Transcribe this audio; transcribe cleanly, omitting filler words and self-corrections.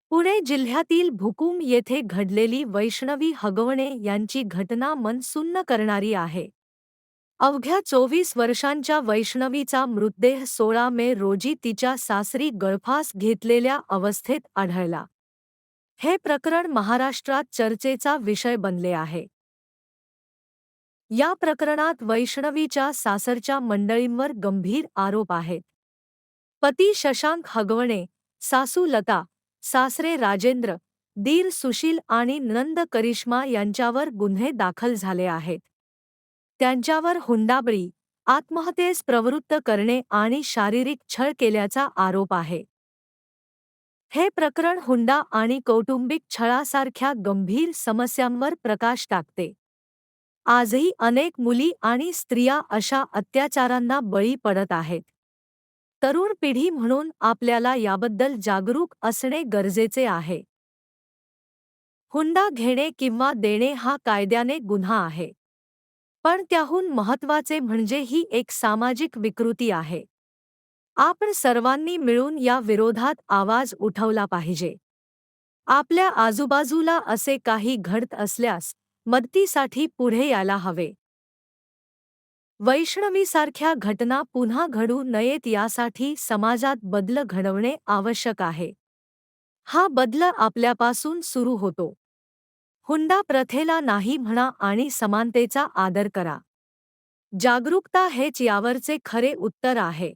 पुणे जिल्ह्यातील भुकूम येथे घडलेली वैष्णवी हगवणे यांची घटना मन सुन्न करणारी आहे. अवघ्या 24 वर्षांच्या वैष्णवीचा मृतदेह 16 मे रोजी तिच्या सासरी गळफास घेतलेल्या अवस्थेत आढळला. हे प्रकरण महाराष्ट्रात चर्चेचा विषय बनले आहे. या प्रकरणात वैष्णवीच्या सासरच्या मंडळींवर गंभीर आरोप आहेत. पती शशांक हगवणे, सासू लता, सासरे राजेंद्र, दीर सुशील आणि नंद करिश्मा यांच्यावर गुन्हे दाखल झाले आहेत. त्यांच्यावर हुंडाबळी, आत्महत्येस प्रवृत्त करणे आणि शारीरिक छळ केल्याचा आरोप आहे. हे प्रकरण हुंडा आणि कौटुंबिक छळासारख्या गंभीर समस्यांवर प्रकाश टाकते. आजही अनेक मुली आणि स्त्रिया अशा अत्याचारांना बळी पडत आहेत. तरुण पिढी म्हणून आपल्याला याबद्दल जागरूक असणे गरजेचे आहे. हुंडा घेणे किंवा देणे हा कायद्याने गुन्हा आहे. पण त्याहून महत्त्वाचे म्हणजे ही एक सामाजिक विकृती आहे. आपण सर्वांनी मिळून या विरोधात आवाज उठवला पाहिजे. आपल्या आजूबाजूला असे काही घडत असल्यास मदतीसाठी पुढे यायला हवे. वैष्णवीसारख्या घटना पुन्हा घडू नयेत यासाठी समाजात बदल घडवणे आवश्यक आहे. हा बदल आपल्यापासून सुरू होतो. हुंडा प्रथेला नाही म्हणा आणि समानतेचा आदर करा. जागरूकता हेच यावरचे खरे उत्तर आहे.